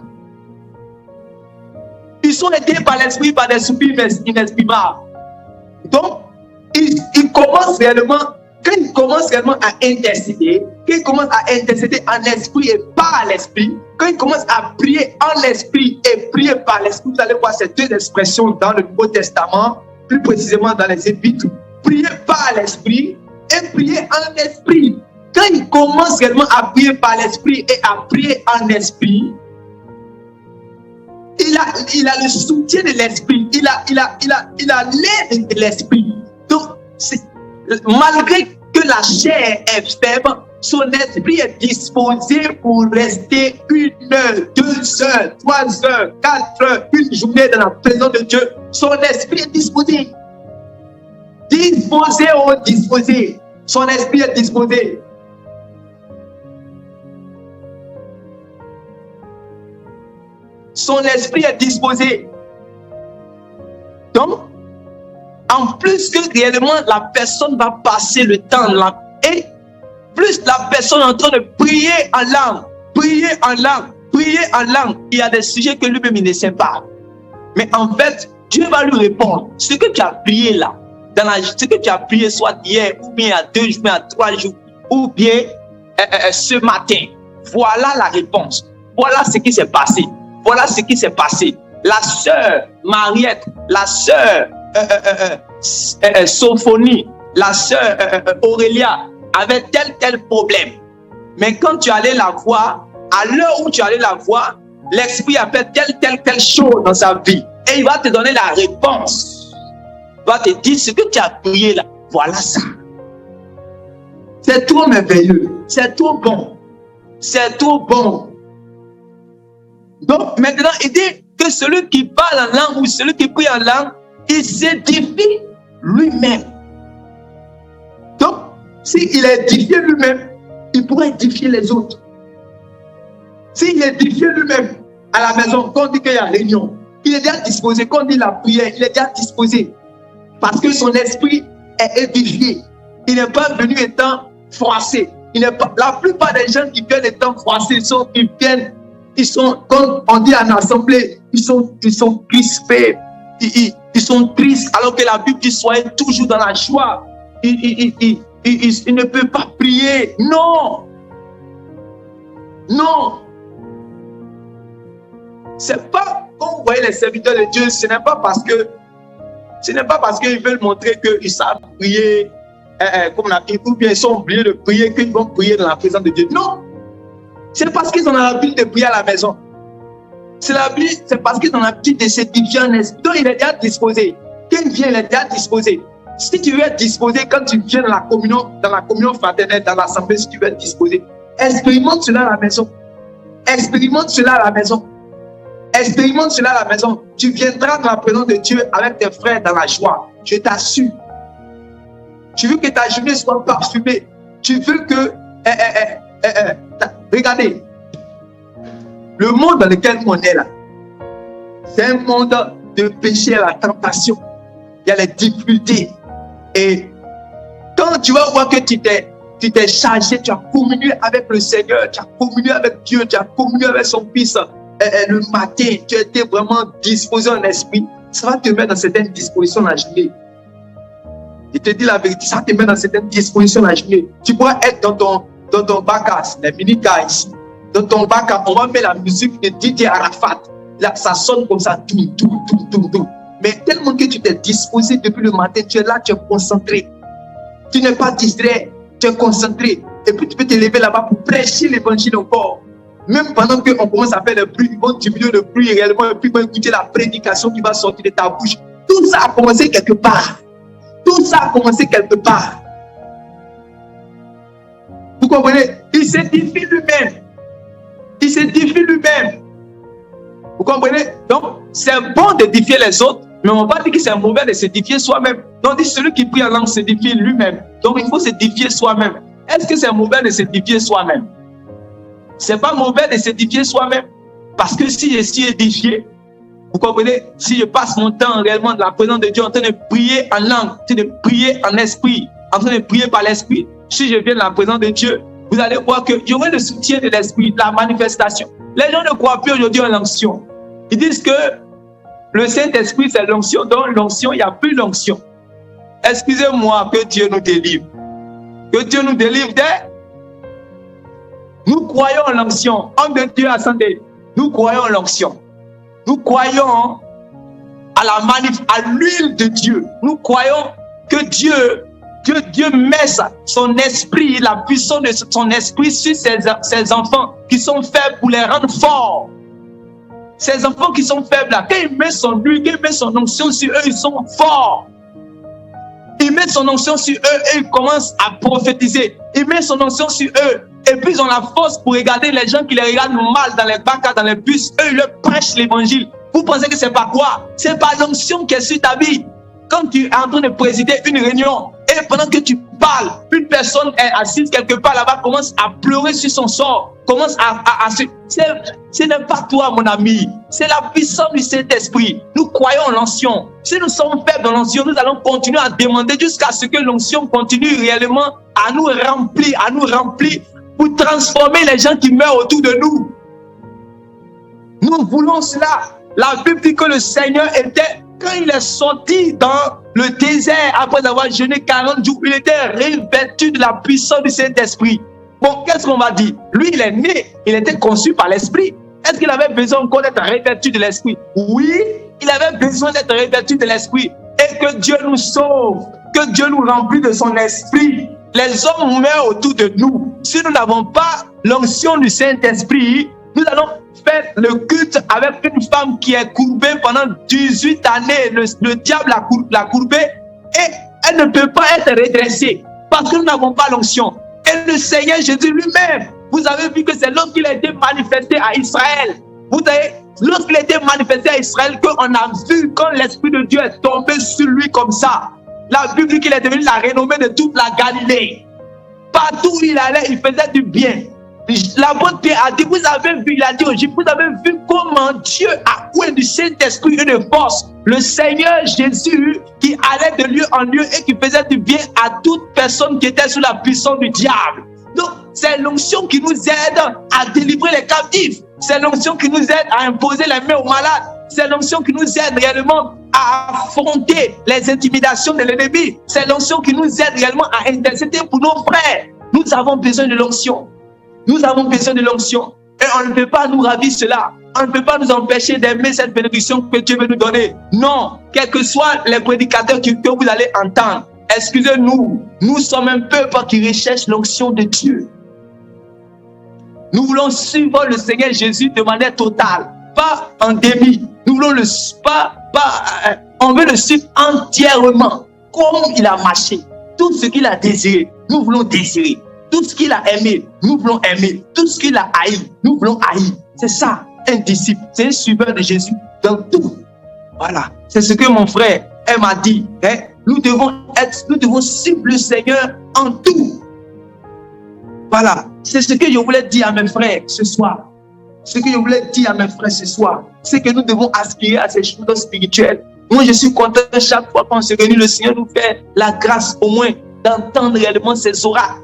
Ils sont aidés par l'Esprit, par des soupirs inexprimables. Donc, ils commencent réellement, quand ils commencent réellement à intercéder, quand ils commencent à intercéder en esprit et par l'Esprit, quand ils commencent à prier en l'Esprit et prier par l'Esprit, vous allez voir ces deux expressions dans le Nouveau Testament, plus précisément dans les Épîtres, prier par l'Esprit et prier en l'Esprit. Quand il commence réellement à prier par l'Esprit et à prier en esprit, il a le soutien de l'Esprit, il a l'aide de l'Esprit. Donc, malgré que la chair est faible, son esprit est disposé pour rester 1 heure, 2 heures, 3 heures, 4 heures, une journée dans la présence de Dieu. Son esprit est disposé. Disposé. Son esprit est disposé. Son esprit est disposé. Donc, en plus que réellement la personne va passer le temps là, et plus la personne est en train de prier en langue, il y a des sujets que lui-même il ne sait pas. Mais en fait, Dieu va lui répondre. Ce que tu as prié là, ce que tu as prié soit hier, ou bien il y a 2 jours, ou bien il y a 3 jours, ou bien ce matin. Voilà la réponse. Voilà ce qui s'est passé. Voilà ce qui s'est passé. La sœur Mariette, la sœur Sophonie, la sœur Aurélia avait tel problème. Mais quand tu allais la voir, à l'heure où tu allais la voir, l'Esprit a fait telle chose dans sa vie. Et il va te donner la réponse. Il va te dire ce que tu as prié là. Voilà ça. C'est trop merveilleux. C'est trop bon. C'est trop bon. Donc maintenant, il dit que celui qui parle en langue ou celui qui prie en langue, il s'édifie lui-même. Donc, s'il est édifié lui-même, il pourrait édifier les autres. S'il est édifié lui-même à la maison, quand on dit qu'il y a réunion, il est déjà disposé. Quand on dit la prière, il est déjà disposé. Parce que son esprit est édifié. Il n'est pas venu étant froissé. La plupart des gens qui viennent étant froissés, ils sont, comme on dit en assemblée, ils sont crispés, ils sont tristes, alors que la Bible dit soyez toujours dans la joie. Ils ne peuvent pas prier. Non. Non. C'est pas, quand vous voyez les serviteurs de Dieu, ce n'est pas parce qu'ils veulent montrer qu'ils savent prier, comme on a dit, ou bien ils sont obligés de prier, qu'ils vont prier dans la présence de Dieu. Non. C'est parce qu'ils ont l'habitude de prier à la maison. C'est parce qu'ils ont l'habitude de s'édifier en esprit. Donc il est déjà disposé. Quand il vient, il est déjà disposé. Si tu veux être disposé quand tu viens dans la communion fraternelle, dans l'assemblée, si tu veux être disposé, expérimente cela à la maison. Expérimente cela à la maison. Expérimente cela à la maison. Tu viendras dans la présence de Dieu avec tes frères dans la joie. Je t'assure. Tu veux que ta journée soit parfumée. Tu veux que... regardez. Le monde dans lequel on est là, c'est un monde de péché à la tentation. Il y a les difficultés. Et quand tu vas voir que tu t'es chargé, tu as communié avec le Seigneur, tu as communié avec Dieu, tu as communié avec son Fils, le matin, tu as été vraiment disposé en esprit, ça va te mettre dans certaines dispositions la journée. Je te dis la vérité, ça te met dans certaines dispositions la journée. Tu pourras être dans ton bac à les mini-cars ici. Dans ton bac à, on va mettre la musique de Didier Arafat. Là, ça sonne comme ça, tout. Mais tellement que tu t'es disposé depuis le matin, tu es là, tu es concentré. Tu n'es pas distrait, tu es concentré. Et puis tu peux te lever là-bas pour prêcher l'évangile encore. Même pendant qu'on commence à faire le bruit, ils vont diminuer le bruit réellement, et puis ils vont écouter la prédication qui va sortir de ta bouche. Tout ça a commencé quelque part. Tout ça a commencé quelque part. Vous comprenez? Il s'édifie lui-même. Il s'édifie lui-même. Vous comprenez? Donc, c'est bon d'édifier les autres, mais on ne va pas dire que c'est mauvais de s'édifier soi-même. Donc, on dit celui qui prie en langue s'édifie lui-même. Donc, il faut s'édifier soi-même. Est-ce que c'est mauvais de s'édifier soi-même? Ce n'est pas mauvais de s'édifier soi-même. Parce que si je suis édifié, vous comprenez? Si je passe mon temps réellement dans la présence de Dieu, en train de prier en langue, en train de prier en esprit, en train de prier par l'esprit, si je viens dans la présence de Dieu, vous allez voir que j'aurai le soutien de l'esprit, la manifestation. Les gens ne croient plus aujourd'hui en l'onction. Ils disent que le Saint-Esprit, c'est l'onction. Dans l'onction, il n'y a plus l'onction. Excusez-moi, que Dieu nous délivre. Que Dieu nous délivre Nous croyons en l'onction. Homme de Dieu, attendez. Nous croyons en l'onction. Nous croyons à l'huile de Dieu. Nous croyons que Dieu met son esprit, la puissance de son esprit sur ses enfants qui sont faibles pour les rendre forts. Ces enfants qui sont faibles là, quand il met son huile, quand il met son onction sur eux, ils sont forts. Il met son onction sur eux et ils commencent à prophétiser. Il met son onction sur eux et puis ils ont la force pour regarder les gens qui les regardent mal dans les bacs, dans les bus. Eux, ils leur prêchent l'évangile. Vous pensez que c'est pas quoi? C'est pas l'onction qui est sur ta vie. Quand tu es en train de présider une réunion et pendant que tu parles, une personne est assise quelque part là-bas, commence à pleurer sur son sort, commence ce n'est pas toi, mon ami, c'est la puissance du Saint-Esprit. Nous croyons en l'onction. Si nous sommes faibles dans l'onction, nous allons continuer à demander jusqu'à ce que l'onction continue réellement à nous remplir pour transformer les gens qui meurent autour de nous. Nous voulons cela. La Bible dit que le Seigneur était Quand il est sorti dans le désert, après avoir jeûné 40 jours, il était revêtu de la puissance du Saint-Esprit. Bon, qu'est-ce qu'on va dire? Lui, il est né, il était conçu par l'Esprit. Est-ce qu'il avait besoin encore d'être revêtu de l'Esprit? Oui, il avait besoin d'être revêtu de l'Esprit. Et que Dieu nous sauve, que Dieu nous remplit de son Esprit. Les hommes meurent autour de nous. Si nous n'avons pas l'onction du Saint-Esprit, nous allons faire le culte avec une femme qui est courbée pendant 18 années. Le diable l'a courbée et elle ne peut pas être redressée parce que nous n'avons pas l'onction. Et le Seigneur Jésus lui-même, vous avez vu que c'est lorsqu'il a été manifesté à Israël. Vous savez, lorsqu'il a été manifesté à Israël, qu'on a vu quand l'Esprit de Dieu est tombé sur lui comme ça. La Bible dit qu'il est devenu la renommée de toute la Galilée. Partout où il allait, il faisait du bien. L'apôtre Pierre a dit, vous avez vu, il a dit aux Juifs, vous avez vu comment Dieu a oué du Saint-Esprit et de force. Le Seigneur Jésus qui allait de lieu en lieu et qui faisait du bien à toute personne qui était sous la puissance du diable. Donc, c'est l'onction qui nous aide à délivrer les captifs. C'est l'onction qui nous aide à imposer les mains aux malades. C'est l'onction qui nous aide réellement à affronter les intimidations de l'ennemi. C'est l'onction qui nous aide réellement à intercéder pour nos frères. Nous avons besoin de l'onction. Nous avons besoin de l'onction. Et on ne peut pas nous ravir cela. On ne peut pas nous empêcher d'aimer cette bénédiction que Dieu veut nous donner. Non, quels que soient les prédicateurs que vous allez entendre, excusez-nous, nous sommes un peuple qui recherche l'onction de Dieu. Nous voulons suivre le Seigneur Jésus de manière totale, pas en demi. Nous voulons on veut le suivre entièrement, comme il a marché. Tout ce qu'il a désiré, nous voulons désirer. Tout ce qu'il a aimé, nous voulons aimer. Tout ce qu'il a haï, nous voulons haïr. C'est ça, un disciple. C'est un suiveur de Jésus dans tout. Voilà. C'est ce que mon frère m'a dit. Hein? Nous devons suivre le Seigneur en tout. Voilà. C'est ce que je voulais dire à mes frères ce soir. Ce que je voulais dire à mes frères ce soir, c'est que nous devons aspirer à ces choses spirituelles. Moi, je suis content chaque fois qu'on se réunit, le Seigneur nous fait la grâce au moins d'entendre réellement ces oracles.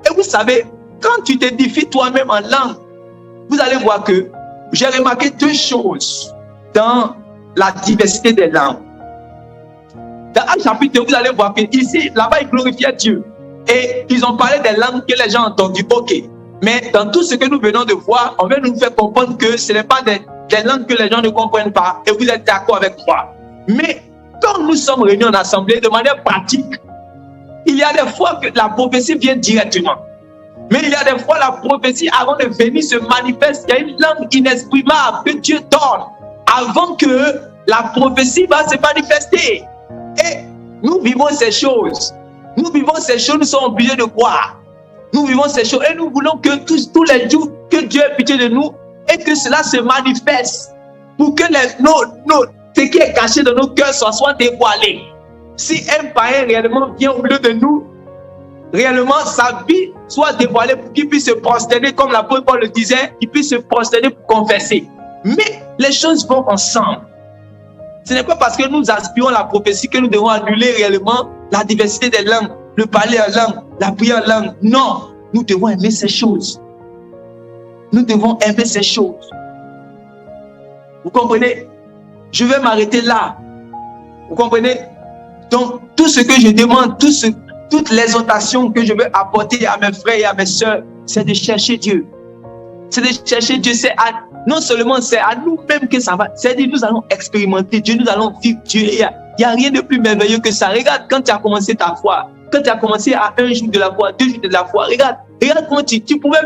Et vous savez, quand tu t'édifies toi-même en langue, vous allez voir que j'ai remarqué deux choses dans la diversité des langues. Dans un chapitre, vous allez voir que ici, là-bas, ils glorifiaient Dieu. Et ils ont parlé des langues que les gens ont entendues. Ok. Mais dans tout ce que nous venons de voir, on vient nous faire comprendre que ce n'est pas des langues que les gens ne comprennent pas. Et vous êtes d'accord avec moi. Mais quand nous sommes réunis en assemblée de manière pratique, il y a des fois que la prophétie vient directement. Mais il y a des fois la prophétie, avant de venir, se manifeste. Il y a une langue inexprimable que Dieu donne avant que la prophétie va se manifester. Et nous vivons ces choses. Nous vivons ces choses, nous sommes obligés de croire. Nous vivons ces choses et nous voulons que tous les jours, que Dieu ait pitié de nous et que cela se manifeste pour que ce qui est caché dans nos cœurs soit dévoilé. Si un païen réellement vient au milieu de nous, réellement sa vie soit dévoilée pour qu'il puisse se prosterner, comme l'apôtre Paul le disait, qu'il puisse se prosterner pour confesser. Mais les choses vont ensemble. Ce n'est pas parce que nous aspirons à la prophétie que nous devons annuler réellement la diversité des langues, le parler en langue, la prière en langue. Non, nous devons aimer ces choses. Nous devons aimer ces choses. Vous comprenez? Je vais m'arrêter là. Vous comprenez? Donc, tout ce que je demande, toute l'exhortation que je veux apporter à mes frères et à mes sœurs, c'est de chercher Dieu. C'est de chercher Dieu. Non seulement c'est à nous-mêmes que ça va, c'est-à-dire nous allons expérimenter Dieu, nous allons vivre Dieu. Il n'y a rien de plus merveilleux que ça. Regarde quand tu as commencé ta foi, quand tu as commencé à 1 jour de la foi, 2 jours de la foi, regarde comment tu pouvais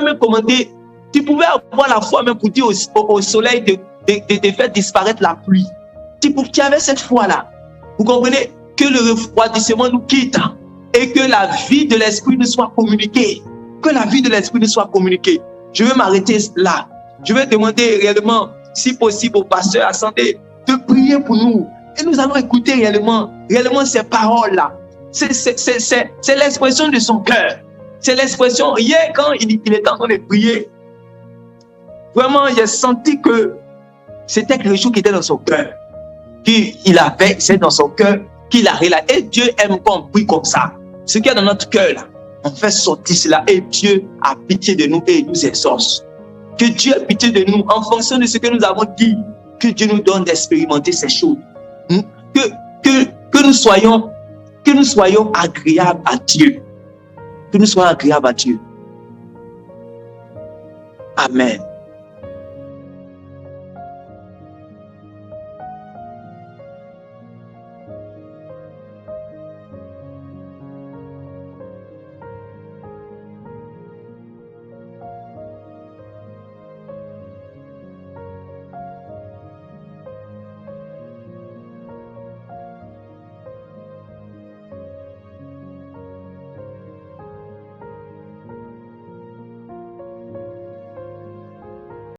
même commander, tu pouvais avoir la foi même pour dire au soleil de faire disparaître la pluie. Tu avais cette foi-là. Vous comprenez? Que le refroidissement nous quitte et que la vie de l'esprit nous soit communiquée. Que la vie de l'esprit nous soit communiquée. Je vais m'arrêter là. Je vais demander réellement, si possible, au pasteur Ascendé de prier pour nous. Et nous allons écouter réellement ces paroles-là. C'est l'expression de son cœur. C'est l'expression. Hier, quand il était en train de prier, vraiment, j'ai senti que c'était quelque chose qui était dans son cœur. Qu'il avait, c'est dans son cœur, qu'il a réalisé. Et Dieu aime qu'on prie comme ça. Ce qu'il y a dans notre cœur, là, on fait sortir cela. Et Dieu a pitié de nous et il nous exauce. Que Dieu ait pitié de nous en fonction de ce que nous avons dit. Que Dieu nous donne d'expérimenter ces choses. Que nous soyons agréables à Dieu. Que nous soyons agréables à Dieu. Amen.